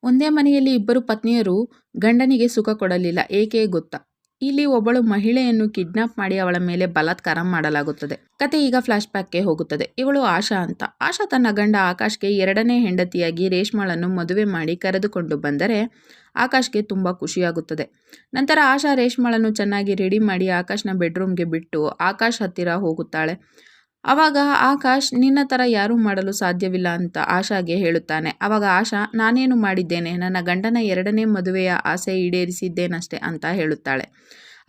ಒಂದೇ ಮನೆಯಲ್ಲಿ ಇಬ್ಬರು ಪತ್ನಿಯರು ಗಂಡನಿಗೆ ಸುಖ ಕೊಡಲಿಲ್ಲ. ಏಕೆ ಗೊತ್ತಾ? ಇಲ್ಲಿ ಒಬ್ಬಳು ಮಹಿಳೆಯನ್ನು ಕಿಡ್ನಾಪ್ ಮಾಡಿ ಅವಳ ಮೇಲೆ ಬಲಾತ್ಕಾರ ಮಾಡಲಾಗುತ್ತದೆ. ಕತೆ ಈಗ ಫ್ಲಾಶ್ ಬ್ಯಾಕ್ಗೆ ಹೋಗುತ್ತದೆ. ಇವಳು ಆಶಾ ಅಂತ. ಆಶಾ ತನ್ನ ಗಂಡ ಆಕಾಶ್ಗೆ ಎರಡನೇ ಹೆಂಡತಿಯಾಗಿ ರೇಷ್ಮಾಳನ್ನು ಮದುವೆ ಮಾಡಿ ಕರೆದುಕೊಂಡು ಬಂದರೆ ಆಕಾಶ್ಗೆ ತುಂಬ ಖುಷಿಯಾಗುತ್ತದೆ. ನಂತರ ಆಶಾ ರೇಷ್ಮಾಳನ್ನು ಚೆನ್ನಾಗಿ ರೆಡಿ ಮಾಡಿ ಆಕಾಶ್ನ ಬೆಡ್ರೂಮ್ಗೆ ಬಿಟ್ಟು ಆಕಾಶ್ ಹತ್ತಿರ ಹೋಗುತ್ತಾಳೆ. ಆವಾಗ ಆಕಾಶ್ ನಿನ್ನ ಥರ ಯಾರೂ ಮಾಡಲು ಸಾಧ್ಯವಿಲ್ಲ ಅಂತ ಆಶಾಗೆ ಹೇಳುತ್ತಾನೆ. ಆವಾಗ ಆಶಾ ನಾನೇನು ಮಾಡಿದ್ದೇನೆ, ನನ್ನ ಗಂಡನ ಎರಡನೇ ಮದುವೆಯ ಆಸೆ ಈಡೇರಿಸಿದ್ದೇನಷ್ಟೆ ಅಂತ ಹೇಳುತ್ತಾಳೆ.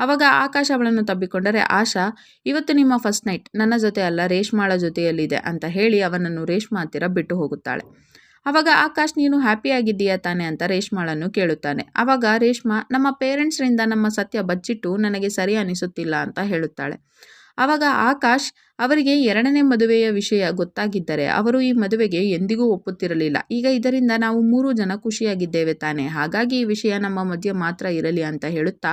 ಆವಾಗ ಆಕಾಶ್ ಅವಳನ್ನು ತಬ್ಬಿಕೊಂಡರೆ ಆಶಾ ಇವತ್ತು ನಿಮ್ಮ ಫಸ್ಟ್ ನೈಟ್ ನನ್ನ ಜೊತೆ ಅಲ್ಲ ರೇಷ್ಮಾಳ ಜೊತೆಯಲ್ಲಿದೆ ಅಂತ ಹೇಳಿ ಅವನನ್ನು ರೇಷ್ಮಾ ಹತ್ತಿರ ಬಿಟ್ಟು ಹೋಗುತ್ತಾಳೆ. ಆವಾಗ ಆಕಾಶ್ ನೀನು ಹ್ಯಾಪಿಯಾಗಿದ್ದೀಯಾ ತಾನೆ ಅಂತ ರೇಷ್ಮಾಳನ್ನು ಕೇಳುತ್ತಾನೆ. ಆವಾಗ ರೇಷ್ಮಾ ನಮ್ಮ ಪೇರೆಂಟ್ಸ್ರಿಂದ ನಮ್ಮ ಸತ್ಯ ಬಚ್ಚಿಟ್ಟು ನನಗೆ ಸರಿ ಅನಿಸುತ್ತಿಲ್ಲ ಅಂತ ಹೇಳುತ್ತಾಳೆ. ಆವಾಗ ಆಕಾಶ್ ಅವರಿಗೆ ಎರಡನೇ ಮದುವೆಯ ವಿಷಯ ಗೊತ್ತಾಗಿದ್ದರೆ ಅವರು ಈ ಮದುವೆಗೆ ಎಂದಿಗೂ ಒಪ್ಪುತ್ತಿರಲಿಲ್ಲ. ಈಗ ಇದರಿಂದ ನಾವು 3 ಜನ ಖುಷಿಯಾಗಿದ್ದೇವೆ ತಾನೆ, ಹಾಗಾಗಿ ಈ ವಿಷಯ ನಮ್ಮ ಮಧ್ಯೆ ಮಾತ್ರ ಇರಲಿ ಅಂತ ಹೇಳುತ್ತಾ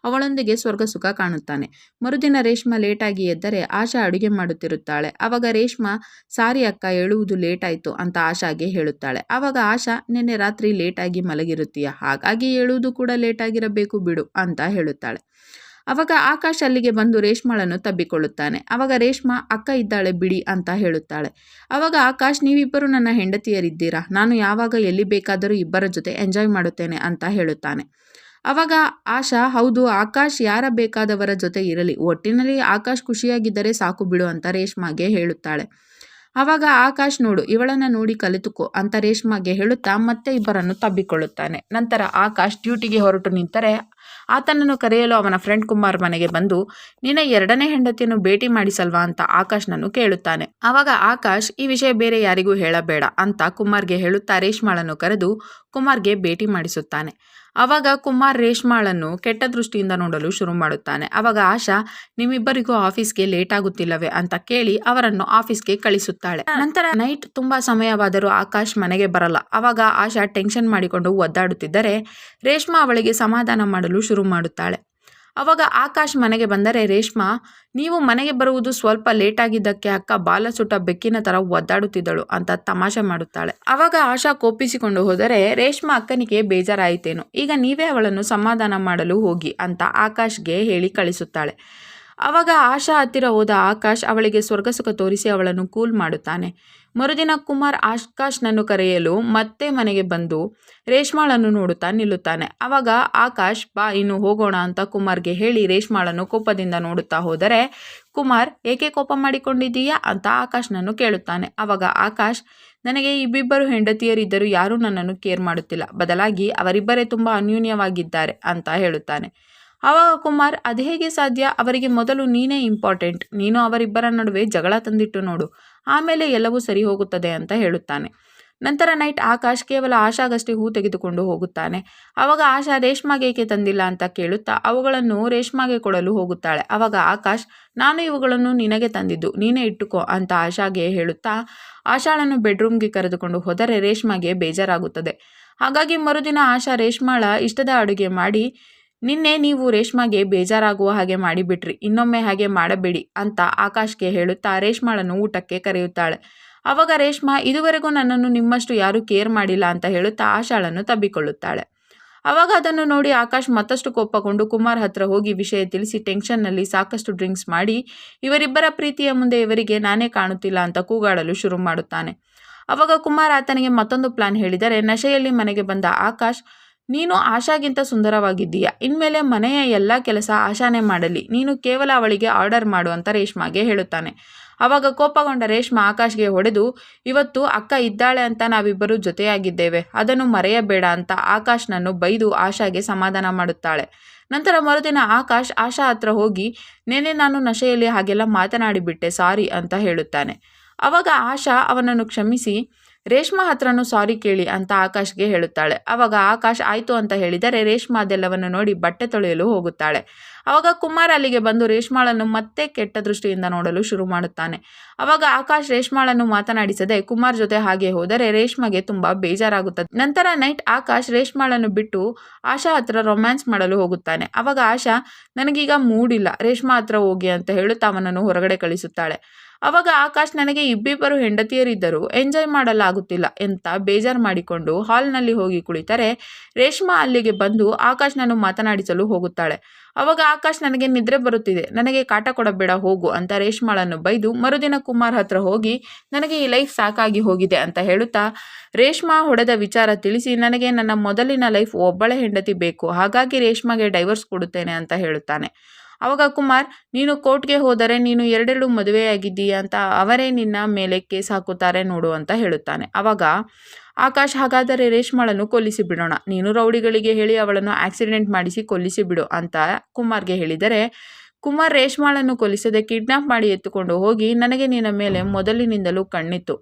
ಅವಳೊಂದಿಗೆ ಸ್ವರ್ಗ ಸುಖ ಕಾಣುತ್ತಾನೆ. ಮರುದಿನ ರೇಷ್ಮಾ ಲೇಟಾಗಿ ಎದ್ದರೆ ಆಶಾ ಅಡುಗೆ ಮಾಡುತ್ತಿರುತ್ತಾಳೆ. ಆವಾಗ ರೇಷ್ಮಾ ಸಾರಿ ಅಕ್ಕ, ಹೇಳುವುದು ಲೇಟ್ ಆಯಿತು ಅಂತ ಆಶಾಗೆ ಹೇಳುತ್ತಾಳೆ. ಆವಾಗ ಆಶಾ ನಿನ್ನೆ ರಾತ್ರಿ ಲೇಟಾಗಿ ಮಲಗಿರುತ್ತೀಯ, ಹಾಗಾಗಿ ಹೇಳುವುದು ಕೂಡ ಲೇಟಾಗಿರಬೇಕು ಬಿಡು ಅಂತ ಹೇಳುತ್ತಾಳೆ. ಆವಾಗ ಆಕಾಶ್ ಅಲ್ಲಿಗೆ ಬಂದು ರೇಷ್ಮಾಳನ್ನು ತಬ್ಬಿಕೊಳ್ಳುತ್ತಾನೆ. ಆವಾಗ ರೇಷ್ಮಾ ಅಕ್ಕ ಇದ್ದಾಳೆ ಬಿಡಿ ಅಂತ ಹೇಳುತ್ತಾಳೆ. ಆವಾಗ ಆಕಾಶ್ ನೀವಿಬ್ಬರು ನನ್ನ ಹೆಂಡತಿಯರಿದ್ದೀರಾ, ನಾನು ಯಾವಾಗ ಎಲ್ಲಿ ಬೇಕಾದರೂ ಇಬ್ಬರ ಜೊತೆ ಎಂಜಾಯ್ ಮಾಡುತ್ತೇನೆ ಅಂತ ಹೇಳುತ್ತಾನೆ. ಆವಾಗ ಆಶಾ ಹೌದು ಆಕಾಶ್ ಯಾರ ಬೇಕಾದವರ ಜೊತೆ ಇರಲಿ, ಒಟ್ಟಿನಲ್ಲಿ ಆಕಾಶ್ ಖುಷಿಯಾಗಿದ್ದರೆ ಸಾಕು ಬಿಡು ಅಂತ ರೇಷ್ಮಾಗೆ ಹೇಳುತ್ತಾಳೆ. ಆವಾಗ ಆಕಾಶ್ ನೋಡು ಇವಳನ್ನು ನೋಡಿ ಕಲಿತುಕೋ ಅಂತ ರೇಷ್ಮಾಗೆ ಹೇಳುತ್ತಾ ಮತ್ತೆ ಇಬ್ಬರನ್ನು ತಬ್ಬಿಕೊಳ್ಳುತ್ತಾನೆ. ನಂತರ ಆಕಾಶ್ ಡ್ಯೂಟಿಗೆ ಹೊರಟು ನಿಂತರೆ ಆತನನ್ನು ಕರೆಯಲು ಅವನ ಫ್ರೆಂಡ್ ಕುಮಾರ್ ಮನೆಗೆ ಬಂದು ನಿನ್ನ ಎರಡನೇ ಹೆಂಡತಿಯನ್ನು ಭೇಟಿ ಮಾಡಿಸಲ್ವಾ ಅಂತ ಆಕಾಶ್ನನ್ನು ಕೇಳುತ್ತಾನೆ. ಆವಾಗ ಆಕಾಶ್ ಈ ವಿಷಯ ಬೇರೆ ಯಾರಿಗೂ ಹೇಳಬೇಡ ಅಂತ ಕುಮಾರ್ಗೆ ಹೇಳುತ್ತಾ ರೇಷ್ಮಾಳನ್ನು ಕರೆದು ಕುಮಾರ್ಗೆ ಭೇಟಿ ಮಾಡಿಸುತ್ತಾನೆ. ಆವಾಗ ಕುಮಾರ್ ರೇಷ್ಮಾಳನ್ನು ಕೆಟ್ಟ ದೃಷ್ಟಿಯಿಂದ ನೋಡಲು ಶುರು ಮಾಡುತ್ತಾನೆ. ಆವಾಗ ಆಶಾ ನಿಮ್ಮಿಬ್ಬರಿಗೂ ಆಫೀಸ್ಗೆ ಲೇಟ್ ಆಗುತ್ತಿಲ್ಲವೇ ಅಂತ ಕೇಳಿ ಅವರನ್ನು ಆಫೀಸ್ಗೆ ಕಳಿಸುತ್ತಾಳೆ. ನಂತರ ನೈಟ್ ತುಂಬಾ ಸಮಯವಾದರೂ ಆಕಾಶ್ ಮನೆಗೆ ಬರಲ್ಲ. ಆವಾಗ ಆಶಾ ಟೆನ್ಷನ್ ಮಾಡಿಕೊಂಡು ಒದ್ದಾಡುತ್ತಿದ್ದರೆ ರೇಷ್ಮಾ ಅವಳಿಗೆ ಸಮಾಧಾನ ಮಾಡಲು ಶುರು ಮಾಡುತ್ತಾಳೆ. ಆವಾಗ ಆಕಾಶ್ ಮನೆಗೆ ಬಂದರೆ ರೇಷ್ಮಾ ನೀವು ಮನೆಗೆ ಬರುವುದು ಸ್ವಲ್ಪ ಲೇಟ್ ಆಗಿದ್ದಕ್ಕೆ ಅಕ್ಕ ಬಾಲ ಸುಟ್ಟ ಬೆಕ್ಕಿನ ಥರ ಒದ್ದಾಡುತ್ತಿದ್ದಳು ಅಂತ ತಮಾಷೆ ಮಾಡುತ್ತಾಳೆ. ಆವಾಗ ಆಶಾ ಕೋಪಿಸಿಕೊಂಡು ಹೋದರೆ ರೇಷ್ಮಾ ಅಕ್ಕನಿಗೆ ಬೇಜಾರಾಯಿತೇನು, ಈಗ ನೀವೇ ಅವಳನ್ನು ಸಮಾಧಾನ ಮಾಡಲು ಹೋಗಿ ಅಂತ ಆಕಾಶ್ಗೆ ಹೇಳಿ ಕಳಿಸುತ್ತಾಳೆ. ಆವಾಗ ಆಶಾ ಹತ್ತಿರ ಹೋದ ಆಕಾಶ್ ಅವಳಿಗೆ ಸ್ವರ್ಗಸುಖ ತೋರಿಸಿ ಅವಳನ್ನು ಕೂಲ್ ಮಾಡುತ್ತಾನೆ. ಮರುದಿನ ಕುಮಾರ್ ಆಕಾಶ್ನನ್ನು ಕರೆಯಲು ಮತ್ತೆ ಮನೆಗೆ ಬಂದು ರೇಷ್ಮಾಳನ್ನು ನೋಡುತ್ತಾ ನಿಲ್ಲುತ್ತಾನೆ. ಆವಾಗ ಆಕಾಶ್ ಬಾ ಇನ್ನು ಹೋಗೋಣ ಅಂತ ಕುಮಾರ್ಗೆ ಹೇಳಿ ರೇಷ್ಮಾಳನ್ನು ಕೋಪದಿಂದ ನೋಡುತ್ತಾ ಹೋದರೆ ಕುಮಾರ್ ಏಕೆ ಕೋಪ ಮಾಡಿಕೊಂಡಿದ್ದೀಯಾ ಅಂತ ಆಕಾಶ್ನನ್ನು ಕೇಳುತ್ತಾನೆ. ಆವಾಗ ಆಕಾಶ್ ನನಗೆ ಇಬ್ಬಿಬ್ಬರು ಹೆಂಡತಿಯರಿದ್ದರೂ ಯಾರೂ ನನ್ನನ್ನು ಕೇರ್ ಮಾಡುತ್ತಿಲ್ಲ, ಬದಲಾಗಿ ಅವರಿಬ್ಬರೇ ತುಂಬ ಅನ್ಯೂನ್ಯವಾಗಿದ್ದಾರೆ ಅಂತ ಹೇಳುತ್ತಾನೆ. ಆವಾಗ ಕುಮಾರ್ ಅದು ಹೇಗೆ ಸಾಧ್ಯ, ಅವರಿಗೆ ಮೊದಲು ನೀನೇ ಇಂಪಾರ್ಟೆಂಟ್, ನೀನು ಅವರಿಬ್ಬರ ನಡುವೆ ಜಗಳ ತಂದಿಟ್ಟು ನೋಡು, ಆಮೇಲೆ ಎಲ್ಲವೂ ಸರಿ ಹೋಗುತ್ತದೆ ಅಂತ ಹೇಳುತ್ತಾನೆ. ನಂತರ ನೈಟ್ ಆಕಾಶ್ ಕೇವಲ ಆಶಾಗಷ್ಟೇ ಹೂ ತೆಗೆದುಕೊಂಡು ಹೋಗುತ್ತಾನೆ. ಆವಾಗ ಆಶಾ ರೇಷ್ಮಾಗೆ ಏಕೆ ತಂದಿಲ್ಲ ಅಂತ ಕೇಳುತ್ತಾ ಅವುಗಳನ್ನು ರೇಷ್ಮಾಗೆ ಕೊಡಲು ಹೋಗುತ್ತಾಳೆ. ಆವಾಗ ಆಕಾಶ್ ನಾನು ಇವುಗಳನ್ನು ನಿನಗೆ ತಂದಿದ್ದು, ನೀನೇ ಇಟ್ಟುಕೋ ಅಂತ ಆಶಾಗೆ ಹೇಳುತ್ತಾ ಆಶಾಳನ್ನು ಬೆಡ್ರೂಮ್ಗೆ ಕರೆದುಕೊಂಡು ಹೋದರೆ ರೇಷ್ಮಾಗೆ ಬೇಜಾರಾಗುತ್ತದೆ. ಹಾಗಾಗಿ ಮರುದಿನ ಆಶಾ ರೇಷ್ಮಾಳ ಇಷ್ಟದ ಅಡುಗೆ ಮಾಡಿ ನಿನ್ನೆ ನೀವು ರೇಷ್ಮಾಗೆ ಬೇಜಾರಾಗುವ ಹಾಗೆ ಮಾಡಿಬಿಟ್ರಿ, ಇನ್ನೊಮ್ಮೆ ಹಾಗೆ ಮಾಡಬೇಡಿ ಅಂತ ಆಕಾಶ್ಗೆ ಹೇಳುತ್ತಾ ರೇಷ್ಮಾಳನ್ನು ಊಟಕ್ಕೆ ಕರೆಯುತ್ತಾಳೆ. ಆವಾಗ ರೇಷ್ಮಾ ಇದುವರೆಗೂ ನನ್ನನ್ನು ನಿಮ್ಮಷ್ಟು ಯಾರೂ ಕೇರ್ ಮಾಡಿಲ್ಲ ಅಂತ ಹೇಳುತ್ತಾ ಆಶಾಳನ್ನು ತಬ್ಬಿಕೊಳ್ಳುತ್ತಾಳೆ. ಆವಾಗ ಅದನ್ನು ನೋಡಿ ಆಕಾಶ್ ಮತ್ತಷ್ಟು ಕೋಪಗೊಂಡು ಕುಮಾರ್ ಹತ್ರ ಹೋಗಿ ವಿಷಯ ತಿಳಿಸಿ ಟೆನ್ಷನ್ನಲ್ಲಿ ಸಾಕಷ್ಟು ಡ್ರಿಂಕ್ಸ್ ಮಾಡಿ ಇವರಿಬ್ಬರ ಪ್ರೀತಿಯ ಮುಂದೆ ಇವರಿಗೆ ನಾನೇ ಕಾಣುತ್ತಿಲ್ಲ ಅಂತ ಕೂಗಾಡಲು ಶುರು ಮಾಡುತ್ತಾನೆ. ಆವಾಗ ಕುಮಾರ್ ಆತನಿಗೆ ಮತ್ತೊಂದು ಪ್ಲಾನ್ ಹೇಳಿದರೆ ನಶೆಯಲ್ಲಿ ಮನೆಗೆ ಬಂದ ಆಕಾಶ್ ನೀನು ಆಶಾಗಿಂತ ಸುಂದರವಾಗಿದ್ದೀಯಾ, ಇನ್ಮೇಲೆ ಮನೆಯ ಎಲ್ಲ ಕೆಲಸ ಆಶಾನೇ ಮಾಡಲಿ, ನೀನು ಕೇವಲ ಅವಳಿಗೆ ಆರ್ಡರ್ ಮಾಡು ಅಂತ ರೇಷ್ಮಾಗೆ ಹೇಳುತ್ತಾನೆ. ಆವಾಗ ಕೋಪಗೊಂಡ ರೇಷ್ಮಾ ಆಕಾಶ್ಗೆ ಹೊಡೆದು ಇವತ್ತು ಅಕ್ಕ ಇದ್ದಾಳೆ ಅಂತ ನಾವಿಬ್ಬರು ಜೊತೆಯಾಗಿದ್ದೇವೆ, ಅದನ್ನು ಮರೆಯಬೇಡ ಅಂತ ಆಕಾಶ್ನನ್ನು ಬೈದು ಆಶಾಗೆ ಸಮಾಧಾನ ಮಾಡುತ್ತಾಳೆ. ನಂತರ ಮರುದಿನ ಆಕಾಶ್ ಆಶಾ ಹತ್ರ ಹೋಗಿ ನೆನ್ನೆ ನಾನು ನಶೆಯಲ್ಲಿ ಹಾಗೆಲ್ಲ ಮಾತನಾಡಿಬಿಟ್ಟೆ, ಸಾರಿ ಅಂತ ಹೇಳುತ್ತಾನೆ. ಆವಾಗ ಆಶಾ ಅವನನ್ನು ಕ್ಷಮಿಸಿ ರೇಷ್ಮಾ ಹತ್ರನೂ ಸಾರಿ ಕೇಳಿ ಅಂತ ಆಕಾಶ್ಗೆ ಹೇಳುತ್ತಾಳೆ. ಆವಾಗ ಆಕಾಶ್ ಆಯಿತು ಅಂತ ಹೇಳಿದರೆ ರೇಷ್ಮಾ ಅದೆಲ್ಲವನ್ನು ನೋಡಿ ಬಟ್ಟೆ ತೊಳೆಯಲು ಹೋಗುತ್ತಾಳೆ. ಆವಾಗ ಕುಮಾರ್ ಅಲ್ಲಿಗೆ ಬಂದು ರೇಷ್ಮಾಳನ್ನು ಮತ್ತೆ ಕೆಟ್ಟ ದೃಷ್ಟಿಯಿಂದ ನೋಡಲು ಶುರು ಮಾಡುತ್ತಾನೆ. ಆವಾಗ ಆಕಾಶ್ ರೇಷ್ಮಾಳನ್ನು ಮಾತನಾಡಿಸದೆ ಕುಮಾರ್ ಜೊತೆ ಹಾಗೆ ಹೋದರೆ ರೇಷ್ಮಾಗೆ ತುಂಬ ಬೇಜಾರಾಗುತ್ತದೆ. ನಂತರ ನೈಟ್ ಆಕಾಶ್ ರೇಷ್ಮಾಳನ್ನು ಬಿಟ್ಟು ಆಶಾ ಹತ್ರ ರೊಮ್ಯಾನ್ಸ್ ಮಾಡಲು ಹೋಗುತ್ತಾನೆ. ಆವಾಗ ಆಶಾ ನನಗೀಗ ಮೂಡಿಲ್ಲ, ರೇಷ್ಮಾ ಹತ್ರ ಹೋಗಿ ಅಂತ ಹೇಳುತ್ತಾ ಅವನನ್ನು ಹೊರಗಡೆ ಕಳಿಸುತ್ತಾಳೆ. ಅವಾಗ ಆಕಾಶ್ ನನಗೆ ಇಬ್ಬಿಬ್ಬರು ಹೆಂಡತಿಯರಿದ್ದರು ಎಂಜಾಯ್ ಮಾಡಲಾಗುತ್ತಿಲ್ಲ ಅಂತ ಬೇಜಾರು ಮಾಡಿಕೊಂಡು ಹಾಲ್ನಲ್ಲಿ ಹೋಗಿ ಕುಳಿತರೆ ರೇಷ್ಮಾ ಅಲ್ಲಿಗೆ ಬಂದು ಆಕಾಶ್ನನ್ನು ಮಾತನಾಡಿಸಲು ಹೋಗುತ್ತಾಳೆ. ಅವಾಗ ಆಕಾಶ್ ನನಗೆ ನಿದ್ರೆ ಬರುತ್ತಿದೆ, ನನಗೆ ಕಾಟ ಕೊಡಬೇಡ ಹೋಗು ಅಂತ ರೇಷ್ಮಾಳನ್ನು ಬೈದು ಮರುದಿನ ಕುಮಾರ್ ಹತ್ರ ಹೋಗಿ ನನಗೆ ಈ ಲೈಫ್ ಸಾಕಾಗಿ ಹೋಗಿದೆ ಅಂತ ಹೇಳುತ್ತಾ ರೇಷ್ಮಾ ಹೊಡೆದ ವಿಚಾರ ತಿಳಿಸಿ ನನಗೆ ನನ್ನ ಮೊದಲಿನ ಲೈಫ್ ಒಬ್ಬಳೆ ಹೆಂಡತಿ ಬೇಕು, ಹಾಗಾಗಿ ರೇಷ್ಮಾಗೆ ಡೈವರ್ಸ್ ಕೊಡುತ್ತೇನೆ ಅಂತ ಹೇಳುತ್ತಾನೆ. ಅವಾಗ ಕುಮಾರ್, ನೀನು ಕೋರ್ಟ್ಗೆ ಹೋದರೆ ನೀನು ಎರಡೆರಡು ಮದುವೆಯಾಗಿದ್ದೀಯ ಅಂತ ಅವರೇ ನಿನ್ನ ಮೇಲೆ ಕೇಸ್ ಹಾಕುತ್ತಾರೆ ನೋಡು ಅಂತ ಹೇಳುತ್ತಾನೆ. ಅವಾಗ ಆಕಾಶ್, ಹಾಗಾದರೆ ರೇಷ್ಮಾಳನ್ನು ಕೊಲ್ಲಿಸಿ ಬಿಡೋಣ, ನೀನು ರೌಡಿಗಳಿಗೆ ಹೇಳಿ ಅವಳನ್ನು ಆಕ್ಸಿಡೆಂಟ್ ಮಾಡಿಸಿ ಕೊಲ್ಲಿಸಿ ಬಿಡು ಅಂತ ಕುಮಾರ್ಗೆ ಹೇಳಿದರೆ ಕುಮಾರ್ ರೇಷ್ಮಾಳನ್ನು ಕೊಲ್ಲಿಸದೆ ಕಿಡ್ನಾಪ್ ಮಾಡಿ ಎತ್ತುಕೊಂಡು ಹೋಗಿ ನನಗೆ ನಿನ್ನ ಮೇಲೆ ಮೊದಲಿನಿಂದಲೂ ಕಣ್ಣಿತ್ತು,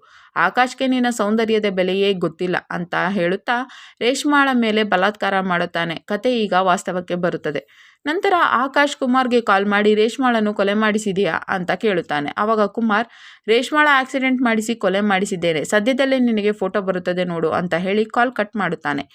ಆಕಾಶ್ಗೆ ನಿನ್ನ ಸೌಂದರ್ಯದ ಬೆಲೆಯೇ ಗೊತ್ತಿಲ್ಲ ಅಂತ ಹೇಳುತ್ತಾ ರೇಷ್ಮಾಳ ಮೇಲೆ ಬಲಾತ್ಕಾರ ಮಾಡುತ್ತಾನೆ. ಕತೆ ಈಗ ವಾಸ್ತವಕ್ಕೆ ಬರುತ್ತದೆ. ನಂತರ ಆಕಾಶ್ ಕುಮಾರ್ಗೆ ಕಾಲ್ ಮಾಡಿ ರೇಷ್ಮಾಳನ್ನು ಕೊಲೆ ಮಾಡಿಸಿದೆಯಾ ಅಂತ ಕೇಳುತ್ತಾನೆ. ಆವಾಗ ಕುಮಾರ್, ರೇಷ್ಮಾಳ ಆಕ್ಸಿಡೆಂಟ್ ಮಾಡಿಸಿ ಕೊಲೆ ಮಾಡಿಸಿದ್ದೇನೆ, ಸದ್ಯದಲ್ಲೇ ನಿನಗೆ ಫೋಟೋ ಬರುತ್ತದೆ ನೋಡು ಅಂತ ಹೇಳಿ ಕಾಲ್ ಕಟ್ ಮಾಡುತ್ತಾನೆ.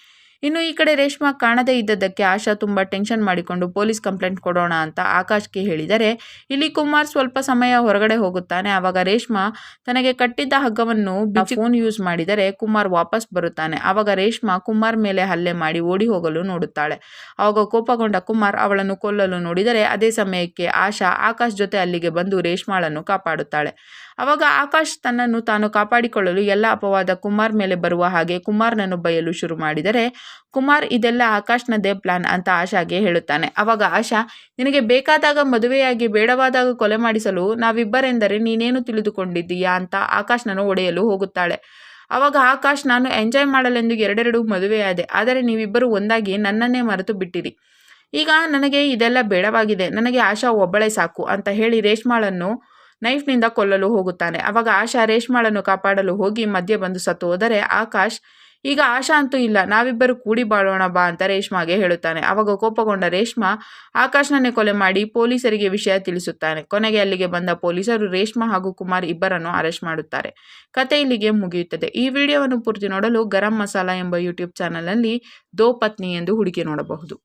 ಇನ್ನು ಈ ಕಡೆ ರೇಷ್ಮಾ ಕಾಣದೇ ಇದ್ದದ್ದಕ್ಕೆ ಆಶಾ ತುಂಬ ಟೆನ್ಷನ್ ಮಾಡಿಕೊಂಡು ಪೊಲೀಸ್ ಕಂಪ್ಲೇಂಟ್ ಕೊಡೋಣ ಅಂತ ಆಕಾಶ್ಗೆ ಹೇಳಿದರೆ ಇಲ್ಲಿ ಕುಮಾರ್ ಸ್ವಲ್ಪ ಸಮಯ ಹೊರಗಡೆ ಹೋಗುತ್ತಾನೆ. ಆವಾಗ ರೇಷ್ಮಾ ತನಗೆ ಕಟ್ಟಿದ್ದ ಹಗ್ಗವನ್ನು ಫೋನ್ ಯೂಸ್ ಮಾಡಿದರೆ ಕುಮಾರ್ ವಾಪಸ್ ಬರುತ್ತಾನೆ. ಆವಾಗ ರೇಷ್ಮಾ ಕುಮಾರ್ ಮೇಲೆ ಹಲ್ಲೆ ಮಾಡಿ ಓಡಿ ಹೋಗಲು ನೋಡುತ್ತಾಳೆ. ಆವಾಗ ಕೋಪಗೊಂಡ ಕುಮಾರ್ ಅವಳನ್ನು ಕೊಲ್ಲಲು ನೋಡಿದರೆ ಅದೇ ಸಮಯಕ್ಕೆ ಆಶಾ ಆಕಾಶ್ ಜೊತೆ ಅಲ್ಲಿಗೆ ಬಂದು ರೇಷ್ಮಾಳನ್ನು ಕಾಪಾಡುತ್ತಾಳೆ. ಆವಾಗ ಆಕಾಶ್ ತನ್ನನ್ನು ತಾನು ಕಾಪಾಡಿಕೊಳ್ಳಲು ಎಲ್ಲ ಅಪವಾದ ಕುಮಾರ್ ಮೇಲೆ ಬರುವ ಹಾಗೆ ಕುಮಾರ್ನನ್ನು ಬೈಯಲು ಶುರು ಮಾಡಿದರೆ ಕುಮಾರ್ ಇದೆಲ್ಲ ಆಕಾಶ್ನದ್ದೇ ಪ್ಲಾನ್ ಅಂತ ಆಶಾಗೆ ಹೇಳುತ್ತಾನೆ. ಆವಾಗ ಆಶಾ, ನಿನಗೆ ಬೇಕಾದಾಗ ಮದುವೆಯಾಗಿ ಬೇಡವಾದಾಗ ಕೊಲೆ ಮಾಡಿಸಲು ನಾವಿಬ್ಬರೆಂದರೆ ನೀನೇನು ತಿಳಿದುಕೊಂಡಿದ್ದೀಯಾ ಅಂತ ಆಕಾಶ್ನನ್ನು ಒಡೆಯಲು ಹೋಗುತ್ತಾಳೆ. ಆವಾಗ ಆಕಾಶ್, ನಾನು ಎಂಜಾಯ್ ಮಾಡಲೆಂದು ಎರಡೆರಡು ಮದುವೆಯಾದೆ, ಆದರೆ ನೀವಿಬ್ಬರು ಒಂದಾಗಿ ನನ್ನನ್ನೇ ಮರೆತು ಬಿಟ್ಟಿರಿ, ಈಗ ನನಗೆ ಇದೆಲ್ಲ ಬೇಡವಾಗಿದೆ, ನನಗೆ ಆಶಾ ಒಬ್ಬಳೇ ಸಾಕು ಅಂತ ಹೇಳಿ ರೇಷ್ಮಾಳನ್ನು ನೈಫ್ನಿಂದ ಕೊಲ್ಲಲು ಹೋಗುತ್ತಾನೆ. ಆವಾಗ ಆಶಾ ರೇಷ್ಮಾಳನ್ನು ಕಾಪಾಡಲು ಹೋಗಿ ಮಧ್ಯೆ ಬಂದು ಸತ್ತು ಹೋದರೆ ಆಕಾಶ್, ಈಗ ಆಶಾ ಅಂತೂ ಇಲ್ಲ, ನಾವಿಬ್ಬರು ಕೂಡಿ ಬಾಳೋಣ ಬಾ ಅಂತ ರೇಷ್ಮಾಗೆ ಹೇಳುತ್ತಾನೆ. ಆವಾಗ ಕೋಪಗೊಂಡ ರೇಷ್ಮಾ ಆಕಾಶ್ನನ್ನೇ ಕೊಲೆ ಮಾಡಿ ಪೊಲೀಸರಿಗೆ ವಿಷಯ ತಿಳಿಸುತ್ತಾನೆ. ಕೊನೆಗೆ ಅಲ್ಲಿಗೆ ಬಂದ ಪೊಲೀಸರು ರೇಷ್ಮಾ ಹಾಗೂ ಕುಮಾರ್ ಇಬ್ಬರನ್ನು ಅರೆಸ್ಟ್ ಮಾಡುತ್ತಾರೆ. ಕತೆ ಇಲ್ಲಿಗೆ ಮುಗಿಯುತ್ತದೆ. ಈ ವಿಡಿಯೋವನ್ನು ಪೂರ್ತಿ ನೋಡಲು ಗರಂ ಮಸಾಲಾ ಎಂಬ ಯೂಟ್ಯೂಬ್ ಚಾನಲ್ನಲ್ಲಿ ದೋ ಪತ್ನಿ ಎಂದು ಹುಡುಕಿ ನೋಡಬಹುದು.